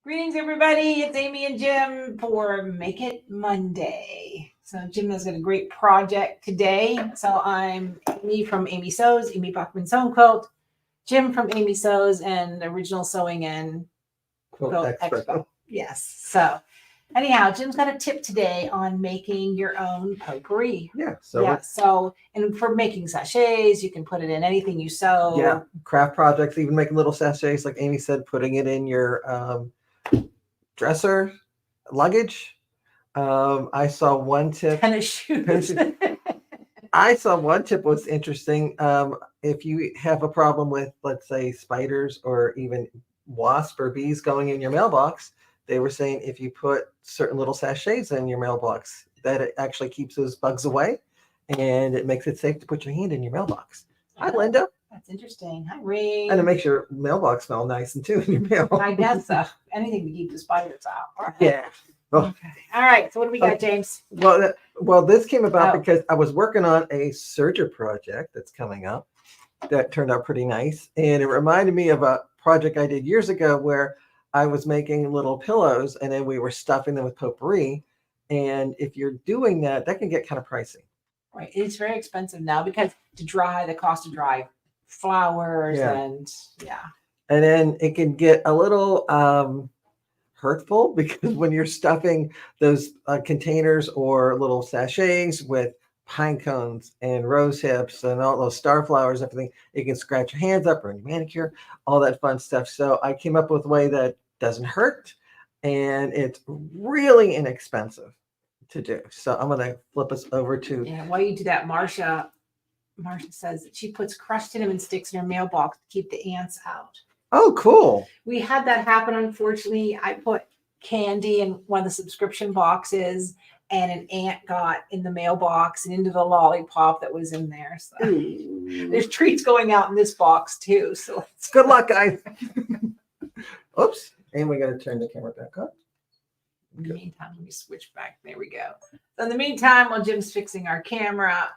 Greetings, everybody. It's Amy and Jim for Make It Monday. So Jim has got a great project today. So I'm Amy from Amy Sews, Amy Bachman Sew Quilt, Jim from Amy Sews, and Original Sewing and Quilt Expo. Yes. So anyhow, Jim's got a tip today on making your own potpourri. So and for making sachets, you can put it in anything you sew. Yeah, craft projects, even making little sachets, like Amy said, putting it in your dresser, luggage. I saw one tip. Tennis shoes. I saw one tip was interesting. If you have a problem with, let's say, spiders or even wasps or bees going in your mailbox, they were saying if you put certain little sachets in your mailbox, that it actually keeps those bugs away, and it makes it safe to put your hand in your mailbox. Hi, Linda. That's interesting. Hi, Ray. And it makes your mailbox smell nice and too in your mail. I guess so. Anything to keep the spiders out. Right. Yeah. Oh. Okay. All right. So what do we got, James? Well, this came about because I was working on a serger project that's coming up that turned out pretty nice. And it reminded me of a project I did years ago where I was making little pillows and then we were stuffing them with potpourri. And if you're doing that, that can get kind of pricey. Right. It's very expensive now because the cost to dry flowers and and then it can get a little hurtful because when you're stuffing those containers or little sachets with pine cones and rose hips and all those star flowers, everything, it can scratch your hands up or your manicure, all that fun stuff. So I came up with a way that doesn't hurt and it's really inexpensive to do. So I'm going to flip us over to while you do that, Marcia says that she puts crushed cinnamon sticks in her mailbox to keep the ants out. Oh, cool. We had that happen. Unfortunately, I put candy in one of the subscription boxes and an ant got in the mailbox and into the lollipop that was in there. So there's treats going out in this box too. So good luck, guys. Oops. And we got to turn the camera back up. In the meantime, let me switch back. There we go. So in the meantime, while Jim's fixing our camera,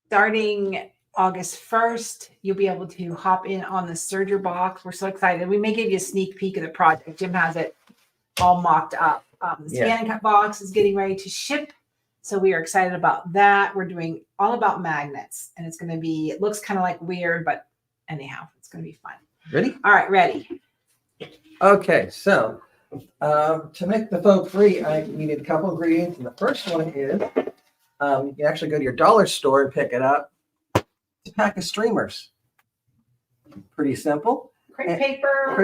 starting August 1st, you'll be able to hop in on the serger box. We're so excited. We may give you a sneak peek of the project. Jim has it all mocked up. The scan and cut box is getting ready to ship. So we are excited about that. We're doing all about magnets. And it's going to be, it looks kind of like weird, but anyhow, it's going to be fun. Ready? All right, ready. Okay, so to make the potpourri, I needed a couple ingredients. And the first one is you can actually go to your dollar store and pick it up. It's a pack of streamers. Pretty simple. Crepe paper.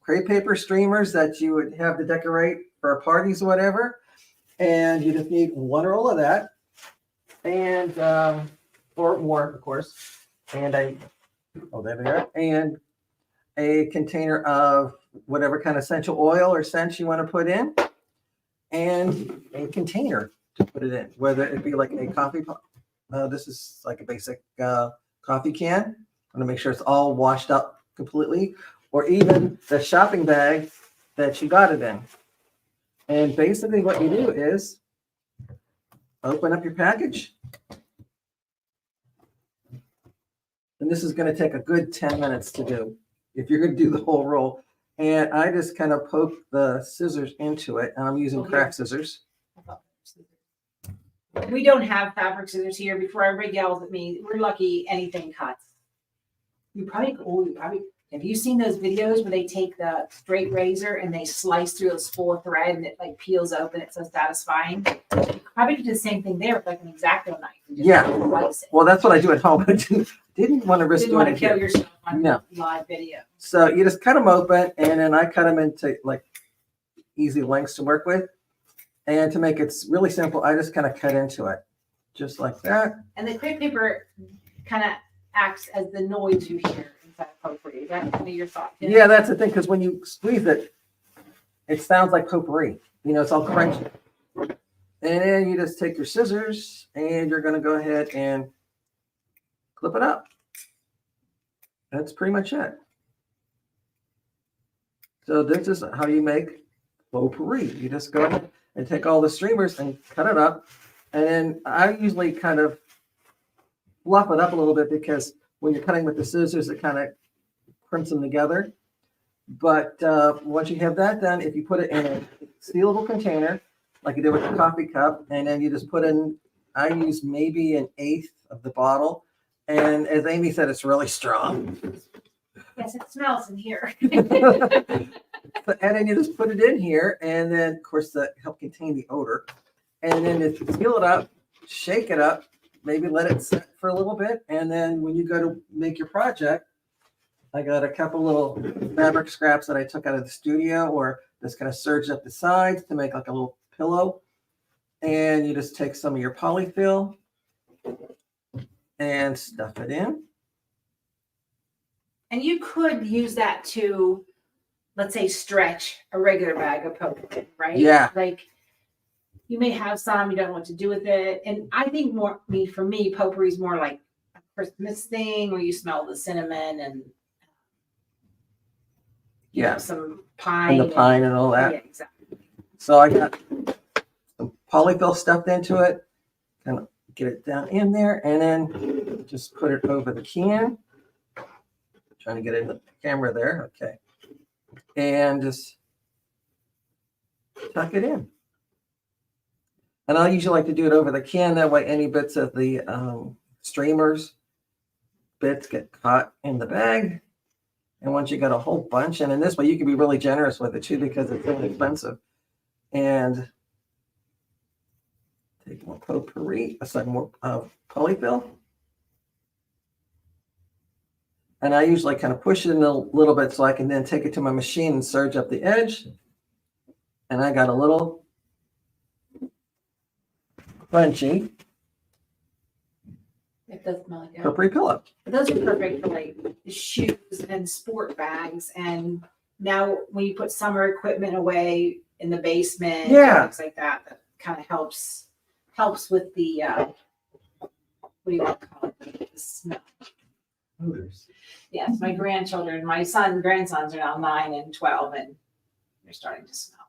Crepe paper streamers that you would have to decorate for parties or whatever. And you just need one roll of that. And or more, of course. And there we are. And a container of whatever kind of essential oil or scents you want to put in. And a container to put it in, whether it be like a coffee pot. This is like a basic coffee can. I'm going to make sure it's all washed up completely, or even the shopping bag that you got it in. And basically what you do is open up your package. And this is going to take a good 10 minutes to do if you're going to do the whole roll. And I just kind of poke the scissors into it, and I'm using craft scissors. We don't have fabric scissors here. Before everybody yells at me, we're lucky anything cuts. Have you seen those videos where they take the straight razor and they slice through a spool of thread and it like peels open? It's so satisfying. You probably do the same thing there with like an X-Acto knife. Slice it. Well, that's what I do at home. I didn't want to risk doing it kill yourself on live video. So you just cut them open, and then I cut them into like easy lengths to work with. And to make it really simple, I just kind of cut into it, just like that. And the crepe paper kind of acts as the noise you hear inside potpourri. Is that kind of your thought? Yeah, that's the thing, because when you squeeze it, it sounds like potpourri. You know, it's all crunchy. And then you just take your scissors, and you're going to go ahead and clip it up. That's pretty much it. So this is how you make potpourri. You just go ahead and take all the streamers and cut it up. And then I usually kind of fluff it up a little bit because when you're cutting with the scissors, it kind of crimps them together. But once you have that done, if you put it in a sealable container, like you did with the coffee cup, and then you just put in, I use maybe an eighth of the bottle. And as Amy said, it's really strong. Yes, it smells in here. And then you just put it in here, and then of course that help contain the odor. And then just seal it up, shake it up, maybe let it sit for a little bit, and then when you go to make your project, I got a couple little fabric scraps that I took out of the studio, or just kind of serged up the sides to make like a little pillow. And you just take some of your polyfill and stuff it in. And you could use that to, let's say, stretch a regular bag of potpourri, right? Yeah. Like you may have some, you don't know what to do with it. And I think for me, potpourri is more like a Christmas thing where you smell the cinnamon and you know, some pine. And the pine and all that. Yeah, exactly. So I got some polyfill stuffed into it, kind of get it down in there, and then just put it over the can. Trying to get in the camera there. Okay. And just tuck it in. And I usually like to do it over the can. That way any bits of the streamers bits get caught in the bag. And once you got a whole bunch, and in this way you can be really generous with it too because it's inexpensive. And take more potpourri, some more polyfill. And I usually kind of push it in a little bit so I can then take it to my machine and serge up the edge. And I got a little crunchy It does smell like that. potpourri pillow. But those are perfect for like shoes and sport bags. And now when you put summer equipment away in the basement, things like that, that kind of helps with the what do you want to call it? The smell. Odors. Yes, my grandsons are now 9 and 12, and they're starting to smell.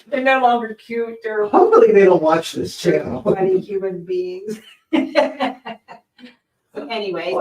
They're no longer cute. They're Hopefully they don't watch this channel. funny human beings. Anyway,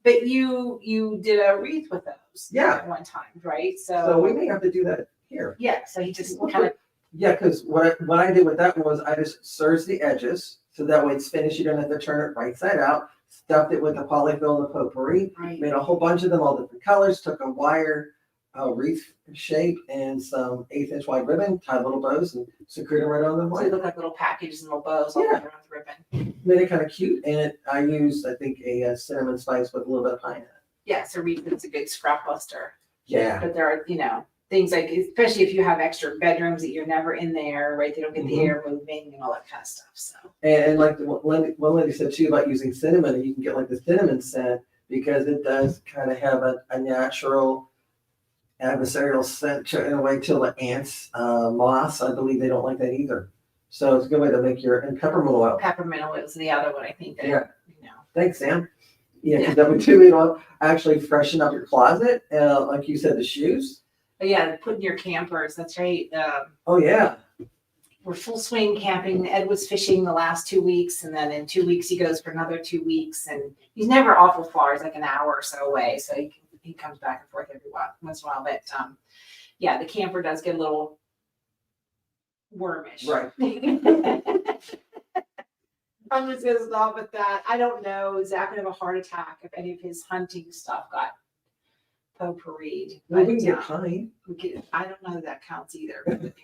but you did a wreath with those at one time, right? So we may have to do that here. Yeah, so you just kind of because what I did with that one was I just serged the edges so that way it's finished. You don't have to turn it right side out. Stuffed it with the polyfill and the potpourri. right. Made a whole bunch of them, all different colors. Took a wire wreath shape and some 1/8-inch wide ribbon, tied little bows, and secured them right on the So they wire. look like little packages and little bows all around the ribbon. Made it kind of cute, and I used, I think, a cinnamon spice with a little bit of pine in it. Yeah, so wreath is a good scrap buster. Yeah. But there are, things like, especially if you have extra bedrooms that you're never in there, right? They don't get the air moving and all that kind of stuff. So. And like one lady said too about using cinnamon, you can get like the cinnamon scent because it does kind of have a natural adversarial scent to, in a way, to the ants, moths. I believe they don't like that either. So it's a good way to make and peppermint oil. Peppermint oil is the other one, I think. That, Thanks, Sam. Yeah, because that would too, actually freshen up your closet. Like you said, the shoes. But yeah, put in your campers. That's right. Oh yeah. We're full swing camping. Ed was fishing the last 2 weeks, and then in 2 weeks he goes for another 2 weeks, and he's never awful far. He's like an hour or so away, so he comes back and forth once in a while. But yeah, the camper does get a little wormish. Right. I'm just gonna stop with that. I don't know. Zach would have a heart attack if any of his hunting stuff got potpourried. Well, we can get pine. I don't know that counts either. But,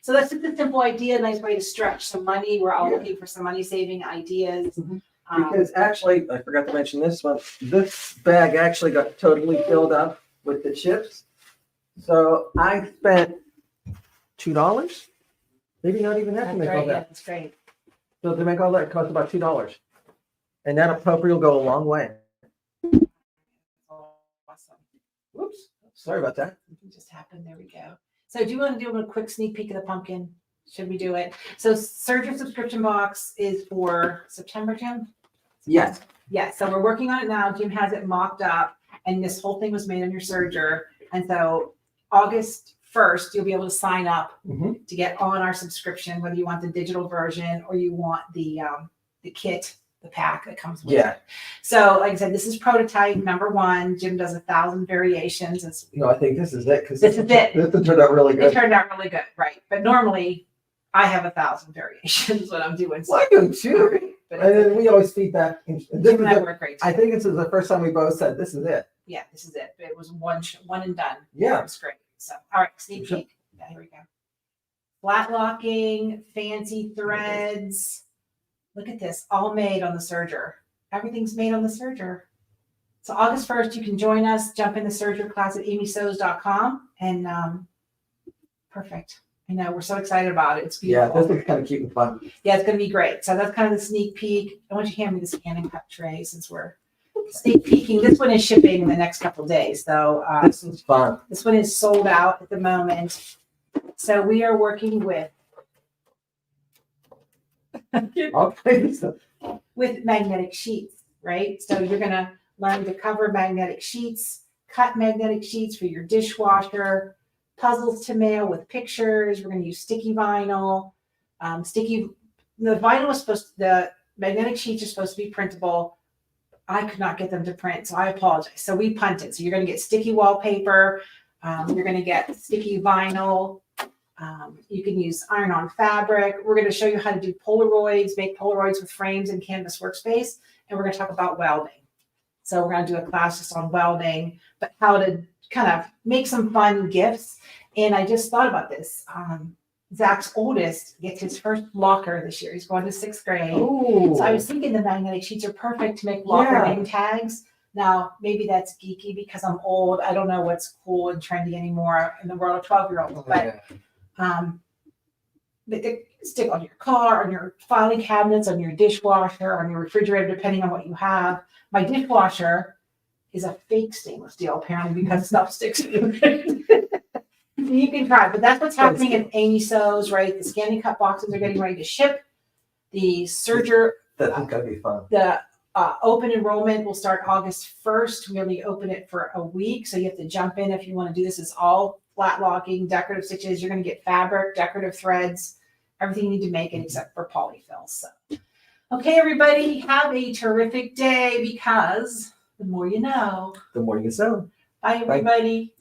so that's just a simple idea, a nice way to stretch some money. We're all looking for some money saving ideas. Because actually, I forgot to mention this one. This bag actually got totally filled up with the chips. So I spent $2. Maybe not even that to make all that. That's great. So to make all that, it cost about $2. And that potpourri will go a long way. Awesome. Whoops. Sorry about that. It just happened. There we go. So do you want to do a quick sneak peek of the pumpkin? Should we do it? So Surge Your Subscription Box is for September, Jim? Yes. Yeah, so we're working on it now. Jim has it mocked up, and this whole thing was made on your Surger. And so August 1st, you'll be able to sign up to get on our subscription, whether you want the digital version or you want the kit the pack that comes with Yeah. it. So like I said, this is prototype number 1. Jim does 1,000 variations. It's, I think this is it because This is it. This turned out really it good. turned out really good, right? But normally I have 1,000 variations when I'm doing Well, I something. do too. But And then we always feedback. This Jim is and I the, work great I together. think this is the first time we both said this is it. Yeah, this is it. But it was one and done. Yeah. It was great. So, all right, sneak Sure. peek. Yeah, here we go. Flat locking, fancy threads. Look at this, all made on the serger. Everything's made on the serger. So August 1st, you can join us, jump in the serger class at amysews.com, and perfect. I know, we're so excited about it. It's Yeah, beautiful. this looks kind of cute and fun. Yeah, it's going to be great. So that's kind of the sneak peek. I want you to hand me the scan and cut tray since we're sneak peeking. This one is shipping in the next couple of days, though. This is fun. This one is sold out at the moment. So we are working with Okay. magnetic sheets, right? So you're going to learn to cover magnetic sheets, cut magnetic sheets for your dishwasher, puzzles to mail with pictures. We're going to use sticky vinyl. The vinyl is the magnetic sheets are supposed to be printable. I could not get them to print, so I apologize. So we punted. So you're going to get sticky wallpaper. You're going to get sticky vinyl. You can use iron-on fabric. We're going to show you how to do Polaroids, make Polaroids with frames in Canvas Workspace, and we're going to talk about welding. So we're going to do a class just on welding, but how to kind of make some fun gifts. And I just thought about this. Zach's oldest gets his first locker this year. He's going to 6th grade. Ooh. So I was thinking the magnetic sheets are perfect to make locker Yeah. name tags. Now, maybe that's geeky because I'm old. I don't know what's cool and trendy anymore in the world of 12-year-olds. But they stick on your car, on your filing cabinets, on your dishwasher, on your refrigerator, depending on what you have. My dishwasher is a fake stainless steel, apparently, because stuff sticks to it. You can try, but that's what's happening at Amy Sews, right? The scan and cut boxes are getting ready to ship. The serger, That's going to be fun. the open enrollment will start August 1st. We only open it for a week, so you have to jump in if you want to do this. It's all flat locking, decorative stitches. You're going to get fabric, decorative threads, everything you need to make it except for polyfill. So, okay, everybody, have a terrific day because the more you know. The more you can sew. Bye, everybody.